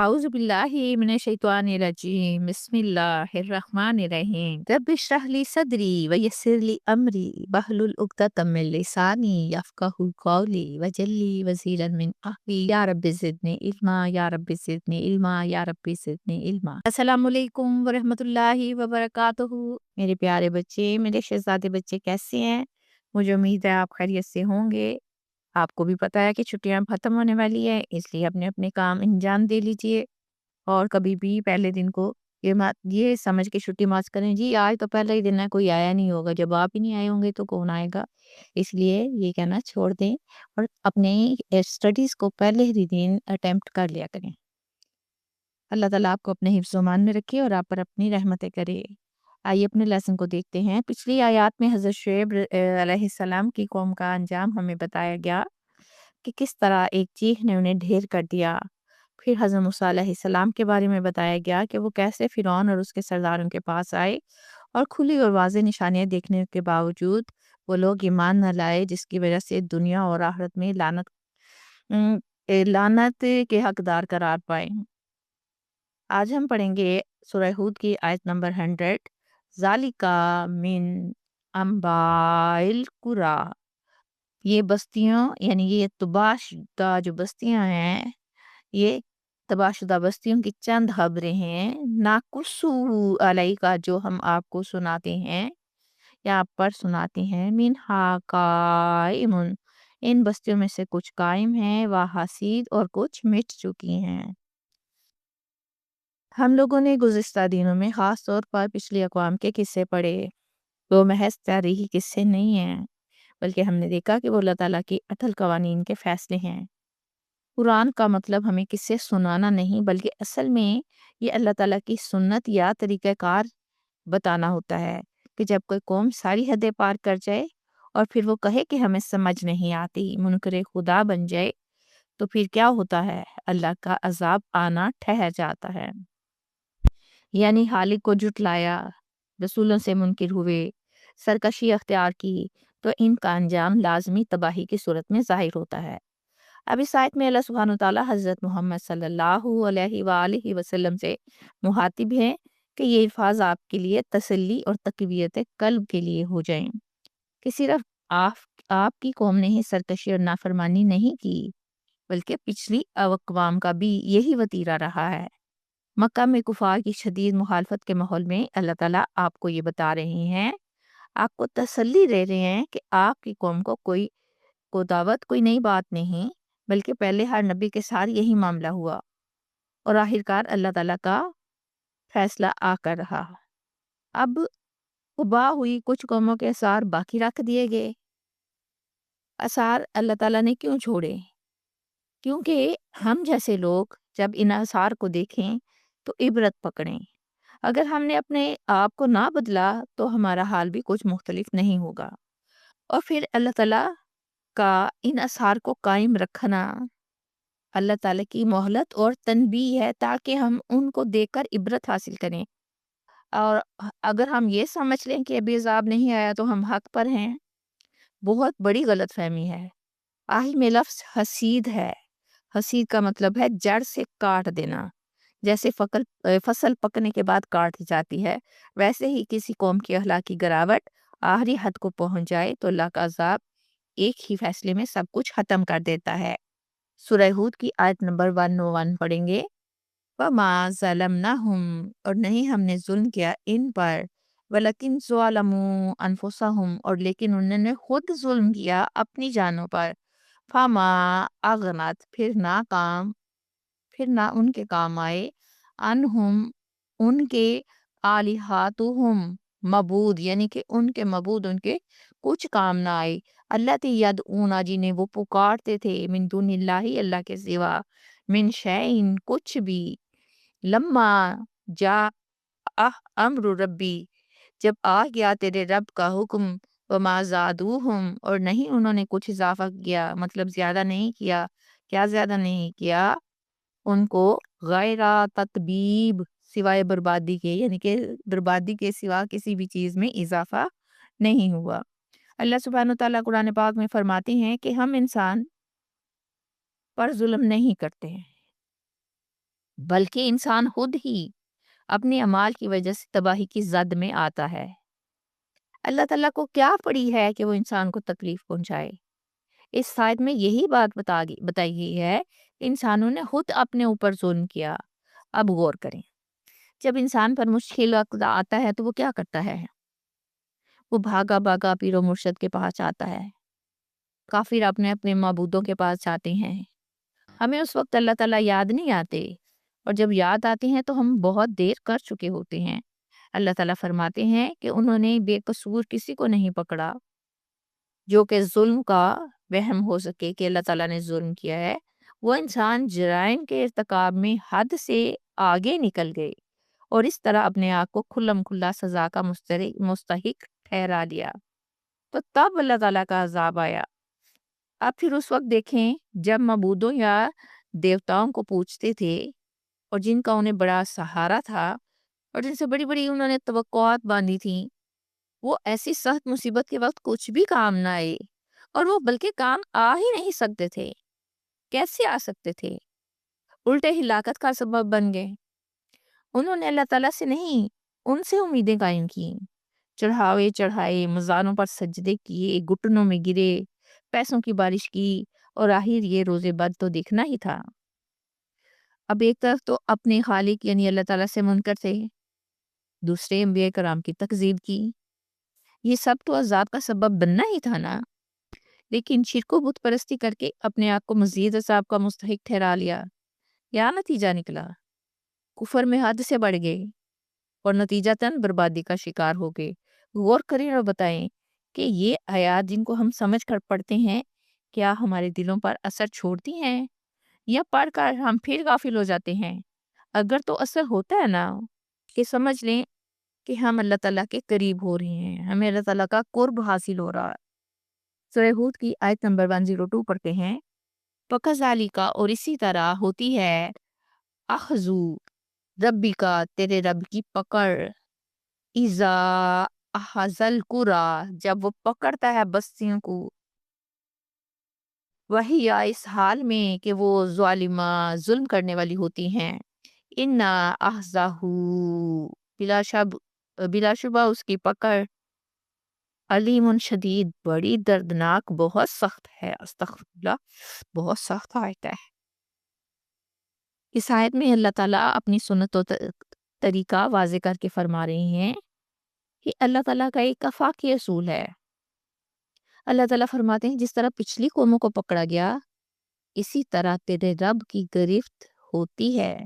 أعوذ بالله من الشيطان الرجيم بسم الله الرحمن الرحيم رب اشرح لي صدري ويسر لي أمري واحلل عقدة من لساني يفقهوا قولي واجعل لي وزيرا من أهلي يا رب زدني علما يا رب زدني علما يا رب زدنی علما۔ السلام علیکم ورحمۃ اللہ وبرکاتہ۔ میرے پیارے بچے، میرے شہزادے بچے کیسے ہیں؟ مجھے امید ہے آپ خیریت سے ہوں گے۔ آپ کو بھی پتا ہے کہ چھٹیاں ختم ہونے والی ہے، اس لیے اپنے اپنے کام انجام دے لیجئے، اور کبھی بھی پہلے دن کو یہ سمجھ کے چھٹی مات کریں جی آج تو پہلا ہی دن ہے، کوئی آیا نہیں ہوگا، جب آپ ہی نہیں آئے ہوں گے تو کون آئے گا؟ اس لیے یہ کہنا چھوڑ دیں اور اپنے اسٹڈیز کو پہلے ہی دن اٹیمپٹ کر لیا کریں۔ اللہ تعالیٰ آپ کو اپنے حفظ و امان میں رکھے اور آپ پر اپنی رحمتیں کرے۔ آئیے اپنے لیسن کو دیکھتے ہیں۔ پچھلی آیات میں حضرت شعیب علیہ السلام کی قوم کا انجام ہمیں بتایا گیا کہ کس طرح ایک چیخ نے انہیں ڈھیر کر دیا۔ پھر حضرت موسیٰ علیہ السلام کے بارے میں بتایا گیا کہ وہ کیسے فرعون اور اس کے سرداروں کے پاس آئے اور کھلی اور واضح نشانیاں دیکھنے کے باوجود وہ لوگ ایمان نہ لائے، جس کی وجہ سے دنیا اور آخرت میں لعنت کے حقدار قرار پائے۔ آج ہم پڑھیں گے سورہ ہود کی آیت نمبر 100، ذالکا من انباء القری۔ یہ بستیاں یعنی یہ تباہ شدہ جو بستیاں ہیں، یہ تباہ شدہ بستیوں کی چند خبریں ہیں، ناقصو علیکا جو ہم آپ کو سناتے ہیں یا آپ پر سناتے ہیں، منہا قائم، ان بستیوں میں سے کچھ قائم ہیں، وحسید اور کچھ مٹ چکی ہیں۔ ہم لوگوں نے گزشتہ دنوں میں خاص طور پر پچھلی اقوام کے قصے پڑھے، وہ محض تاریخی قصے نہیں ہیں، بلکہ ہم نے دیکھا کہ وہ اللہ تعالیٰ کی اٹل قوانین کے فیصلے ہیں۔ قرآن کا مطلب ہمیں قصے سنانا نہیں، بلکہ اصل میں یہ اللہ تعالیٰ کی سنت یا طریقہ کار بتانا ہوتا ہے کہ جب کوئی قوم ساری حدیں پار کر جائے اور پھر وہ کہے کہ ہمیں سمجھ نہیں آتی، منکر خدا بن جائے، تو پھر کیا ہوتا ہے؟ اللہ کا عذاب آنا ٹھہر جاتا ہے۔ یعنی خالق کو جھٹلایا، رسولوں سے منکر ہوئے، سرکشی اختیار کی، تو ان کا انجام لازمی تباہی کی صورت میں ظاہر ہوتا ہے۔ اب اس آیت میں اللہ سبحانہ وتعالیٰ حضرت محمد صلی اللہ علیہ وآلہ وسلم سے مخاطب ہے کہ یہ الفاظ آپ کے لیے تسلی اور تقویت قلب کے لیے ہو جائیں کہ صرف آپ کی قوم نے ہی سرکشی اور نافرمانی نہیں کی، بلکہ پچھلی اقوام کا بھی یہی وتیرہ رہا ہے۔ مکہ میں کفار کی شدید مخالفت کے ماحول میں اللہ تعالیٰ آپ کو یہ بتا رہے ہیں، آپ کو تسلی دے رہے ہیں کہ آپ کی قوم کو دعوت کوئی نئی بات نہیں، بلکہ پہلے ہر نبی کے ساتھ یہی معاملہ ہوا اور آخرکار اللہ تعالیٰ کا فیصلہ آ کر رہا۔ اب تباہ ہوئی کچھ قوموں کے آثار باقی رکھ دیے گئے۔ آثار اللہ تعالیٰ نے کیوں چھوڑے؟ کیونکہ ہم جیسے لوگ جب ان آثار کو دیکھیں تو عبرت پکڑیں۔ اگر ہم نے اپنے آپ کو نہ بدلا تو ہمارا حال بھی کچھ مختلف نہیں ہوگا۔ اور پھر اللہ تعالیٰ کا ان آثار کو قائم رکھنا اللہ تعالیٰ کی مہلت اور تنبیہ ہے تاکہ ہم ان کو دیکھ کر عبرت حاصل کریں۔ اور اگر ہم یہ سمجھ لیں کہ ابھی عذاب نہیں آیا تو ہم حق پر ہیں، بہت بڑی غلط فہمی ہے۔ آخر میں لفظ حسید ہے۔ حسید کا مطلب ہے جڑ سے کاٹ دینا۔ جیسے فصل پکنے کے بعد کاٹ جاتی ہے، ویسے ہی کسی قوم کی اخلاقی گراوٹ آخری حد کو پہنچ جائے تو اللہ کا عذاب ایک ہی فیصلے میں سب کچھ ختم کر دیتا ہے۔ سورہ ہود کی آیت نمبر 101 پڑھیں گے۔ وَمَا ظَلَمْنَاهُمْ، اور نہیں ہم نے ظلم کیا ان پر، وَلَكِنْ ظَلَمُوا أَنفُسَهُمْ، اور لیکن انہوں نے خود ظلم کیا اپنی جانوں پر۔ فَمَا أَغْنَتْ، پھر نہ ان کے کام آئے، انہم ان کے آلہاتہم، معبود یعنی کہ ان کے معبود ان کے کچھ کام نہ آئے، اللہ یدعون جنہیں وہ پکارتے تھے، من دون اللہ اللہ کے سوا، من شیئن کچھ بھی، لما جا امر ربی جب آ گیا تیرے رب کا حکم، وما زادوہم اور نہیں انہوں نے کچھ اضافہ کیا، مطلب زیادہ نہیں کیا۔ کیا زیادہ نہیں کیا؟ ان کو غیر تطبیب، سوائے بربادی کے، یعنی کہ بربادی کے سوا کسی بھی چیز میں اضافہ نہیں ہوا۔ اللہ سبحانہ وتعالیٰ قرآن پاک میں فرماتے ہیں کہ ہم انسان پر ظلم نہیں کرتے ہیں، بلکہ انسان خود ہی اپنے اعمال کی وجہ سے تباہی کی زد میں آتا ہے۔ اللہ تعالیٰ کو کیا پڑی ہے کہ وہ انسان کو تکلیف پہنچائے؟ اس آیت میں یہی بات بتائی گئی ہے کہ انسانوں نے خود اپنے اوپر ظلم کیا۔ اب غور کریں، جب انسان پر مشکل وقت آتا ہے تو وہ کیا کرتا ہے؟ وہ بھاگا بھاگا پیر و مرشد کے پاس آتا ہے، کافر اپنے اپنے معبودوں کے پاس جاتے ہیں۔ ہمیں اس وقت اللہ تعالیٰ یاد نہیں آتے، اور جب یاد آتے ہیں تو ہم بہت دیر کر چکے ہوتے ہیں۔ اللہ تعالیٰ فرماتے ہیں کہ انہوں نے بے قصور کسی کو نہیں پکڑا جو کہ ظلم کا وہم ہو سکے کہ اللہ تعالیٰ نے ظلم کیا ہے۔ وہ انسان جرائم کے ارتکاب میں حد سے آگے نکل گئے اور اس طرح اپنے آپ کو کھلم کھلا سزا کا مستحق ٹھہرا لیا۔ تو تب اللہ تعالیٰ کا عذاب آیا۔ اب پھر اس وقت دیکھیں جب معبودوں یا دیوتاؤں کو پوچھتے تھے اور جن کا انہیں بڑا سہارا تھا اور جن سے بڑی بڑی انہوں نے توقعات باندھی تھیں، وہ ایسی سخت مصیبت کے وقت کچھ بھی کام نہ آئے، اور وہ بلکہ کام آ ہی نہیں سکتے تھے۔ کیسے آ سکتے تھے؟ الٹے ہلاکت کا سبب بن گئے۔ انہوں نے اللہ تعالیٰ سے نہیں، ان سے امیدیں قائم کی، چڑھاوے چڑھائے، مزاروں پر سجدے کیے، گھٹنوں میں گرے، پیسوں کی بارش کی، اور آخر یہ روز بد تو دیکھنا ہی تھا۔ اب ایک طرف تو اپنے خالق یعنی اللہ تعالیٰ سے منکر تھے، دوسرے انبیاء کرام کی تکذیب کی۔ یہ سب تو عذاب کا سبب بننا ہی تھا نا، لیکن شرک و بت پرستی کر کے اپنے آپ کو مزید عذاب کا مستحق ٹھہرا لیا۔ کیا نتیجہ نکلا؟ کفر میں حد سے بڑھ گئے اور نتیجتاً بربادی کا شکار ہو گئے۔ غور کریں اور بتائیں کہ یہ آیات جن کو ہم سمجھ کر پڑھتے ہیں کیا ہمارے دلوں پر اثر چھوڑتی ہیں، یا پڑھ کر ہم پھر غافل ہو جاتے ہیں؟ اگر تو اثر ہوتا ہے نا، کہ سمجھ لیں کہ ہم اللہ تعالیٰ کے قریب ہو رہے ہیں، ہمیں اللہ تعالیٰ کا قرب حاصل ہو رہا ہے۔ سورہ ہود کی آیت نمبر 102 پڑھتے ہیں، وَكَذَلِكَ، اور اسی طرح ہوتی ہے، اخذو ربی کا، تیرے رب کی پکڑ، اذا اخذ القری، جب وہ پکڑتا ہے بستیوں کو، وہی اس حال میں کہ وہ ظالمہ ظلم کرنے والی ہوتی ہیں، اِنَّ أَخْذَهُ، بلا شبہ اس کی پکڑ، علیم شدید، بڑی دردناک، بہت سخت ہے۔ استغفر اللہ، بہت سخت آیت ہے۔ اس آیت میں اللہ تعالیٰ اپنی سنت و طریقہ واضح کر کے فرما رہے ہیں کہ اللہ تعالیٰ کا ایک آفاقی اصول ہے۔ اللہ تعالیٰ فرماتے ہیں جس طرح پچھلی قوموں کو پکڑا گیا، اسی طرح تیرے رب کی گرفت ہوتی ہے۔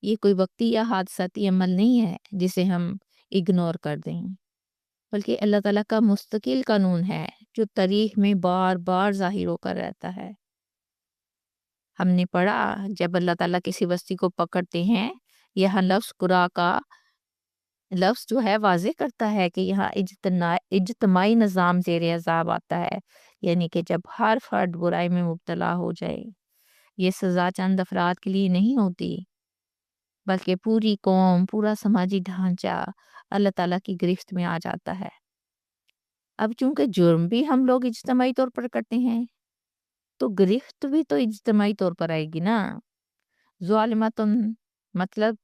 یہ کوئی وقتی یا حادثاتی عمل نہیں ہے جسے ہم اگنور کر دیں، بلکہ اللہ تعالیٰ کا مستقل قانون ہے جو تاریخ میں بار بار ظاہر ہو کر رہتا ہے۔ ہم نے پڑھا جب اللہ تعالیٰ کسی بستی کو پکڑتے ہیں، یہاں لفظ قرا کا لفظ جو ہے واضح کرتا ہے کہ یہاں اجتماعی نظام زیر عذاب آتا ہے، یعنی کہ جب ہر فرد برائی میں مبتلا ہو جائے۔ یہ سزا چند افراد کے لیے نہیں ہوتی، بلکہ پوری قوم، پورا سماجی ڈھانچہ اللہ تعالیٰ کی گرفت میں آ جاتا ہے۔ اب چونکہ جرم بھی ہم لوگ اجتماعی طور پر کرتے ہیں، تو گرفت بھی تو اجتماعی طور پر آئے گی نا۔ ظالمتن مطلب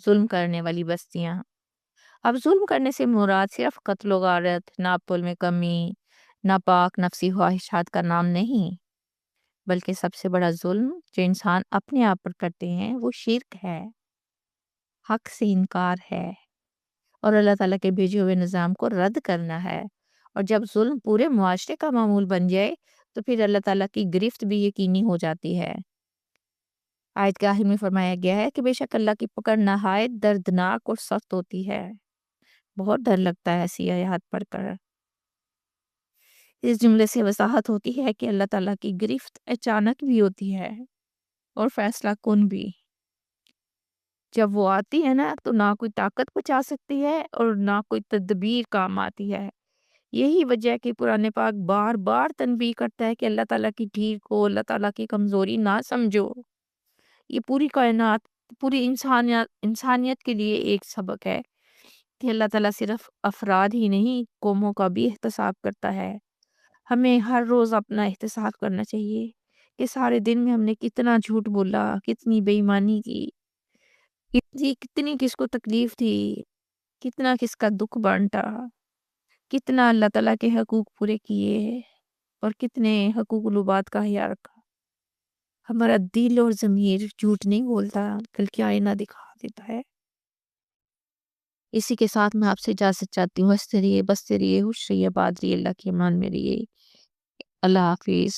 ظلم کرنے والی بستیاں۔ اب ظلم کرنے سے مراد صرف قتل و غارت، ناپتول میں کمی، ناپاک نفسی خواہشات کا نام نہیں، بلکہ سب سے بڑا ظلم جو انسان اپنے آپ پر کرتے ہیں وہ شرک ہے، حق سے انکار ہے، اور اللہ تعالیٰ کے بھیجے ہوئے نظام کو رد کرنا ہے۔ اور جب ظلم پورے معاشرے کا معمول بن جائے تو پھر اللہ تعالیٰ کی گرفت بھی یقینی ہو جاتی ہے۔ آیت کے آخر میں فرمایا گیا ہے کہ بے شک اللہ کی پکڑ نہایت دردناک اور سخت ہوتی ہے۔ بہت ڈر لگتا ہے ایسی آیات پڑھ کر۔ اس جملے سے وضاحت ہوتی ہے کہ اللہ تعالیٰ کی گرفت اچانک بھی ہوتی ہے اور فیصلہ کن بھی۔ جب وہ آتی ہے نا تو نہ کوئی طاقت بچا سکتی ہے اور نہ کوئی تدبیر کام آتی ہے۔ یہی وجہ ہے کہ قرآن پاک بار بار تنبیہ کرتا ہے کہ اللہ تعالیٰ کی ڈھیل کو، اللہ تعالیٰ کی کمزوری نہ سمجھو۔ یہ پوری کائنات، پوری انسانیت کے لیے ایک سبق ہے کہ اللہ تعالیٰ صرف افراد ہی نہیں، قوموں کا بھی احتساب کرتا ہے۔ ہمیں ہر روز اپنا احتساب کرنا چاہیے کہ سارے دن میں ہم نے کتنا جھوٹ بولا، کتنی بے ایمانی کی، جی کتنی کس کو تکلیف تھی، کتنا کس کا دکھ بانٹا، کتنا اللہ تعالیٰ کے حقوق پورے کیے اور کتنے حقوق العباد کا خیال رکھا۔ ہمارا دل اور ضمیر جھوٹ نہیں بولتا بلکہ آئینہ دکھا دیتا ہے۔ اسی کے ساتھ میں آپ سے اجازت چاہتی ہوں۔ ہنستے رہیے، بستے رہیے، خوش رہیے، آباد رہیے، اللہ کے امان میں رہیے۔ اللہ حافظ۔